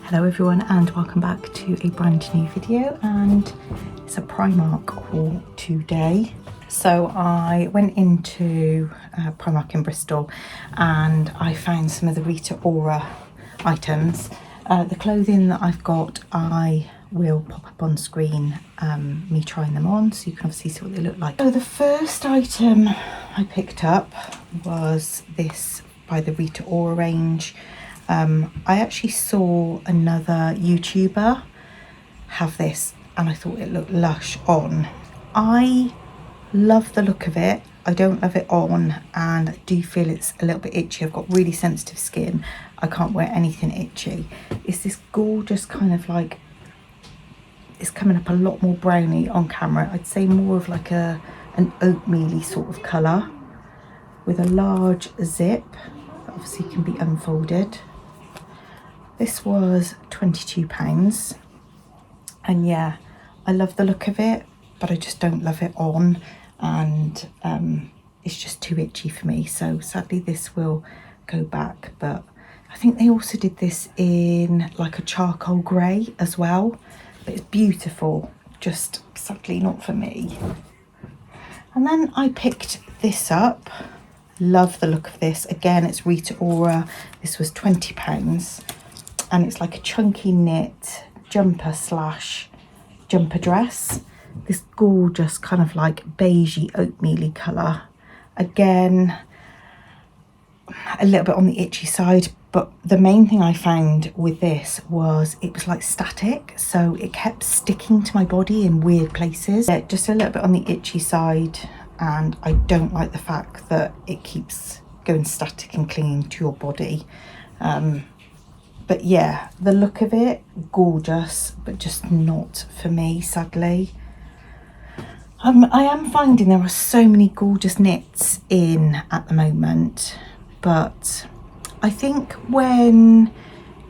Hello everyone and welcome back to a brand new video, and it's a Primark haul today. So I went into Primark in Bristol and I found some of the Rita Ora items. The clothing that I've got I will pop up on screen, me trying them on, so you can obviously see what they look like. So the first item I picked up was this by the Rita Ora range. I actually saw another YouTuber have this and I thought it looked lush on. I love the look of it. I don't love it on, and I do feel it's a little bit itchy. I've got really sensitive skin. I can't wear anything itchy. It's this gorgeous kind of like, it's coming up a lot more browny on camera. I'd say more of like an oatmeal-y sort of colour with a large zip that obviously can be unfolded. This was £22, and yeah, I love the look of it, but I just don't love it on, and it's just too itchy for me, so sadly this will go back. But I think they also did this in like a charcoal grey as well, but it's beautiful, just sadly not for me. And then I picked this up. Love the look of this. Again, it's Rita Ora. This was £20. And it's like a chunky knit jumper slash jumper dress. This gorgeous kind of like beigey oatmeal-y colour. Again, a little bit on the itchy side, but the main thing I found with this was it was like static, so it kept sticking to my body in weird places. Yeah, just a little bit on the itchy side, and I don't like the fact that it keeps going static and clinging to your body. But yeah, the look of it, gorgeous, but just not for me, sadly. I am finding there are so many gorgeous knits in at the moment, but I think when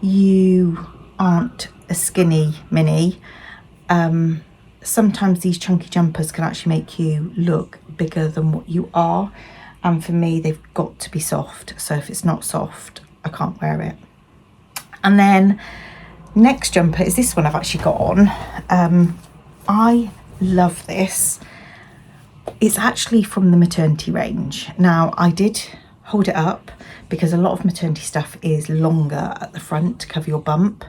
you aren't a skinny mini, sometimes these chunky jumpers can actually make you look bigger than what you are. And for me, they've got to be soft. So if it's not soft, I can't wear it. And then next jumper is this one I've actually got on. I love this. It's actually from the maternity range. Now, I did hold it up because a lot of maternity stuff is longer at the front to cover your bump.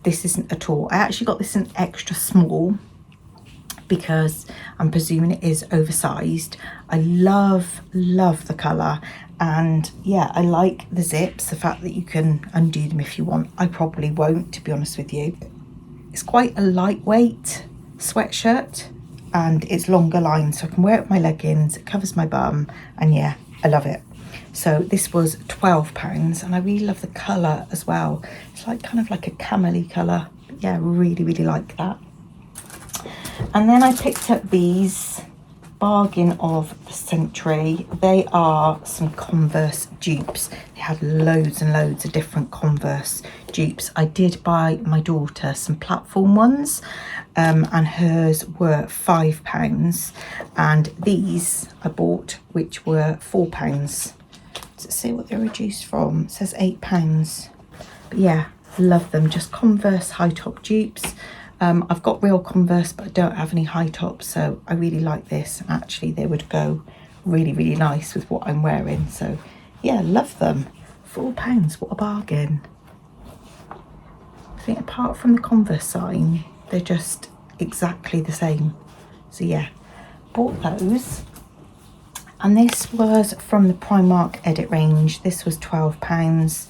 This isn't at all. I actually got this in extra small because I'm presuming it is oversized. I love the colour, and yeah, I like the zips, the fact that you can undo them if you want. I probably won't, to be honest with you. It's quite a lightweight sweatshirt and it's longer lines, so I can wear it with my leggings, it covers my bum, and yeah, I love it. So this was £12, and I really love the colour as well. It's like kind of like a camel-y colour. But yeah, really like that. And then I picked up these, bargain of the century. They are some Converse dupes. They had loads and loads of different Converse dupes. I did buy my daughter some platform ones, and hers were £5. And these I bought, which were £4. Let's see what they're reduced from. It says £8. But yeah, love them. Just Converse high top dupes. I've got real Converse, but I don't have any high tops, so I really like this. And actually, they would go really nice with what I'm wearing. So yeah, love them. £4, what a bargain. I think apart from the Converse sign, they're just exactly the same. So yeah, bought those. And this was from the Primark Edit range. This was £12.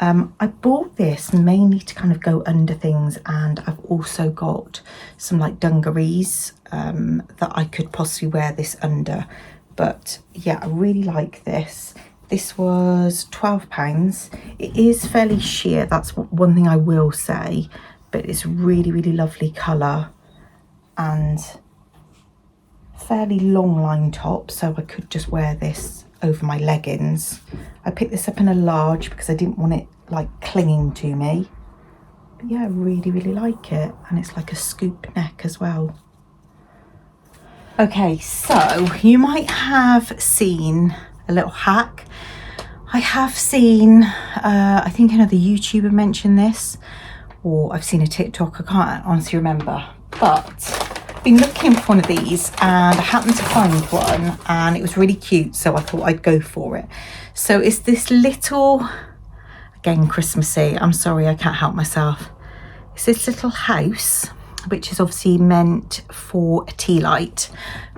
I bought this mainly to kind of go under things, and I've also got some like dungarees that I could possibly wear this under. But yeah, I really like this. This was £12. It is fairly sheer, that's one thing I will say, but it's really lovely colour and fairly long line top, so I could just wear this over my leggings. I picked this up in a large because I didn't want it like clinging to me. But yeah, I really, really like it. And it's like a scoop neck as well. Okay, so you might have seen a little hack. I have seen, I think another YouTuber mentioned this, or I've seen a TikTok, I can't honestly remember, but I've been looking for one of these and I happened to find one and it was really cute, so I thought I'd go for it. So it's this little, again Christmassy, I'm sorry I can't help myself, it's this little house which is obviously meant for a tea light.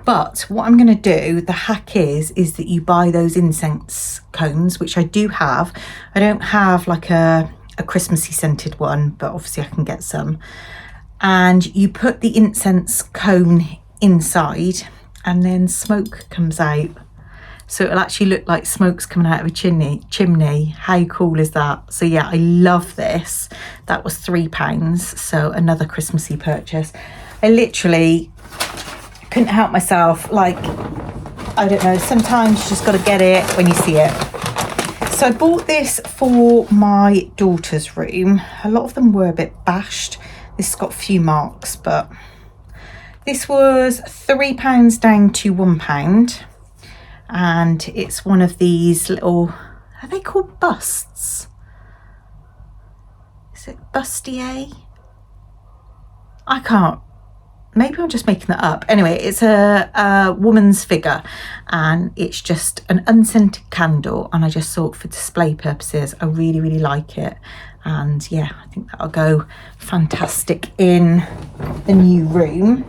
But what I'm going to do, the hack is that you buy those incense cones, which I do have. I don't have like a Christmassy scented one, but obviously I can get some. And you put the incense cone inside and then smoke comes out. So it'll actually look like smoke's coming out of a chimney. How cool is that? So yeah, I love this. That was £3, so another Christmassy purchase. I literally couldn't help myself. Like, I don't know, sometimes you just got to get it when you see it. So I bought this for my daughter's room. A lot of them were a bit bashed. This has got a few marks, but this was £3 down to £1. And it's one of these little, are they called busts? Is it bustier? I can't, maybe I'm just making that up. Anyway, it's a woman's figure and it's just an unscented candle, and I just thought for display purposes I really, really like it. And yeah, I think that'll go fantastic in the new room.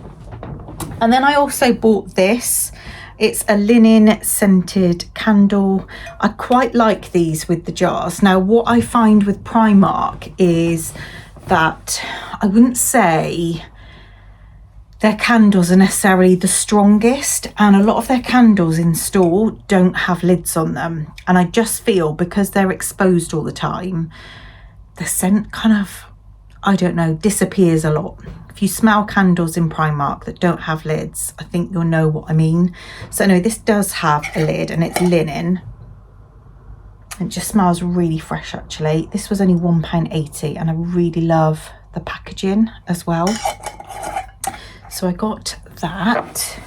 And then I also bought this. It's a linen scented candle. I quite like these with the jars. Now, what I find with Primark is that I wouldn't say their candles are necessarily the strongest, and a lot of their candles in store don't have lids on them. And I just feel because they're exposed all the time, the scent kind of, I don't know, disappears a lot. If you smell candles in Primark that don't have lids, I think you'll know what I mean. So anyway, this does have a lid and it's linen. It just smells really fresh actually. This was only £1.80 and I really love the packaging as well. So I got that.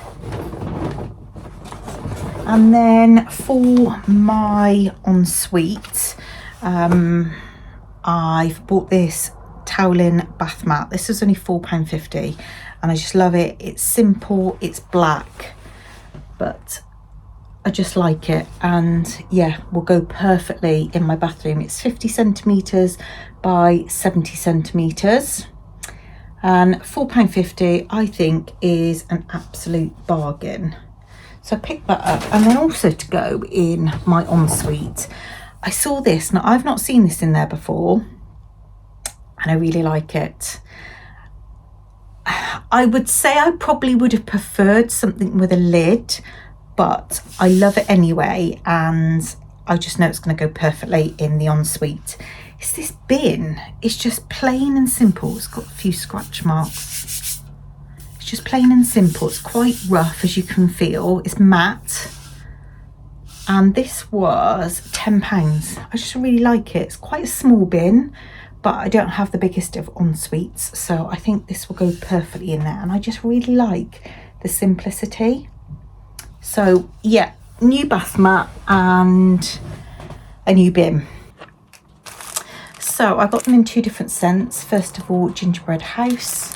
And then for my ensuite, I've bought this toweling bath mat. This was only £4.50 and I just love it. It's simple, it's black, but I just like it, and yeah, will go perfectly in my bathroom. It's 50 centimetres by 70 centimetres and £4.50 I think is an absolute bargain. So I picked that up. And then also to go in my ensuite, I saw this. Now I've not seen this in there before and I really like it. I would say I probably would have preferred something with a lid, but I love it anyway, and I just know it's going to go perfectly in the ensuite. It's this bin. It's just plain and simple. It's got a few scratch marks. It's just plain and simple. It's quite rough, as you can feel. It's matte. And this was £10. I just really like it. It's quite a small bin, but I don't have the biggest of ensuites, so I think this will go perfectly in there. And I just really like the simplicity. So yeah, new bath mat and a new bin. So I got them in two different scents. First of all, gingerbread house.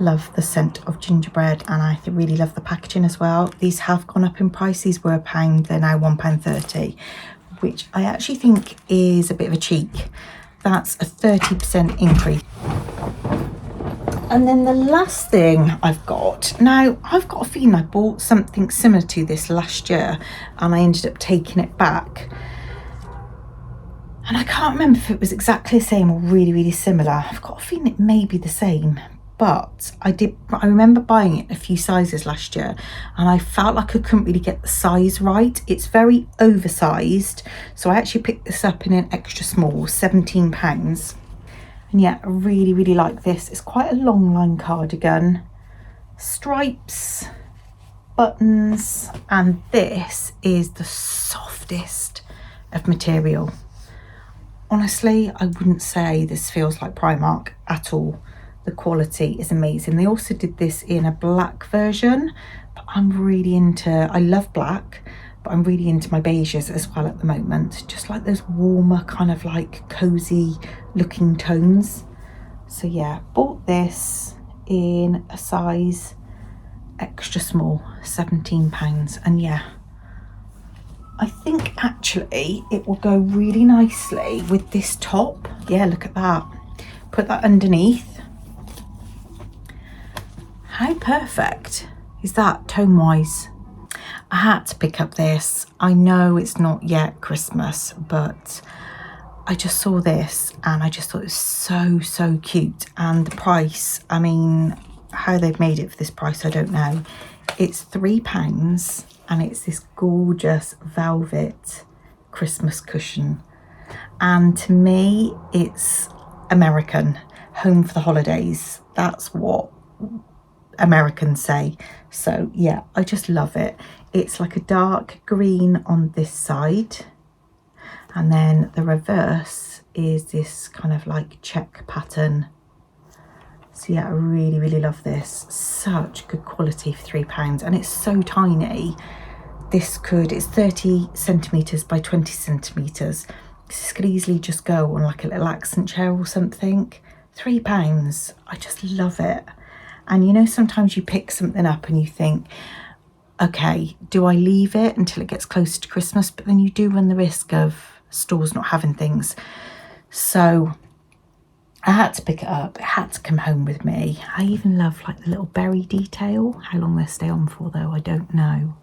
Love the scent of gingerbread, and I really love the packaging as well. These have gone up in price. These were £1, they're now £1.30, which I actually think is a bit of a cheek. That's a 30% increase. And then the last thing I've got, now I've got a feeling I bought something similar to this last year and I ended up taking it back. And I can't remember if it was exactly the same or really, really similar. I've got a feeling it may be the same, but I remember buying it a few sizes last year and I felt like I couldn't really get the size right. It's very oversized. So I actually picked this up in an extra small, £17. And yeah, I really, really like this. It's quite a long line cardigan, stripes, buttons, and this is the softest of material. honestly, I wouldn't say this feels like Primark at all. The quality is amazing. They also did this in a black version, but I'm really into, I love black, but I'm really into my beiges as well at the moment. Just like those warmer kind of like cozy looking tones. So yeah, bought this in a size extra small, £17. And yeah, I think actually it will go really nicely with this top. Yeah, look at that. Put that underneath. How perfect is that tone wise? I had to pick up this. I know it's not yet Christmas, but I just saw this and I just thought it was so cute. And the price, I mean, how they've made it for this price, I don't know. It's £3 and it's this gorgeous velvet Christmas cushion. And to me, it's American, home for the holidays. That's what Americans say. So yeah, I just love it. It's like a dark green on this side, and then the reverse is this kind of like check pattern. So yeah, I really love this. Such good quality for £3, and it's so tiny. It's 30 centimeters by 20 centimeters. This could easily just go on like a little accent chair or something. £3, I just love it. And you know, sometimes you pick something up and you think, okay, do I leave it until it gets closer to Christmas? But then you do run the risk of stores not having things. So I had to pick it up. It had to come home with me. I even love like the little berry detail. How long they stay on for though, I don't know.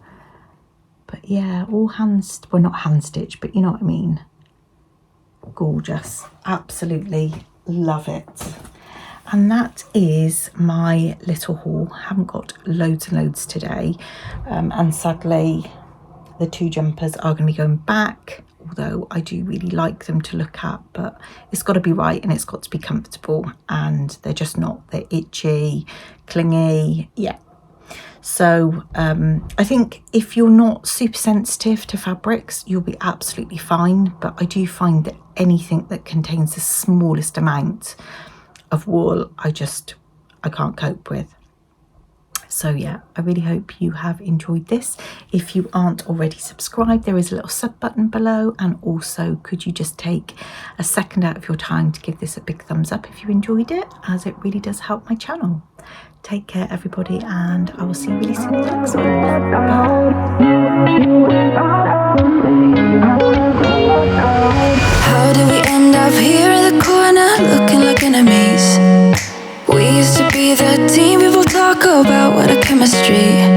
But yeah, all well, not hand stitched, but you know what I mean. Gorgeous. Absolutely love it. And that is my little haul. I haven't got loads and loads today. And sadly, the 2 jumpers are going to be going back, although I do really like them to look at, but it's got to be right and it's got to be comfortable, and they're just not. They're itchy, clingy, yeah. So I think if you're not super sensitive to fabrics, you'll be absolutely fine. But I do find that anything that contains the smallest amount of wool, I can't cope with. So yeah, I really hope you have enjoyed this. If you aren't already subscribed, there is a little sub button below, and also could you just take a second out of your time to give this a big thumbs up if you enjoyed it, as it really does help my channel. Take care everybody, and I will see you really soon in the next one. Bye. How did we end up here in the corner, looking like enemies? We used to be the team people talk about, what a chemistry.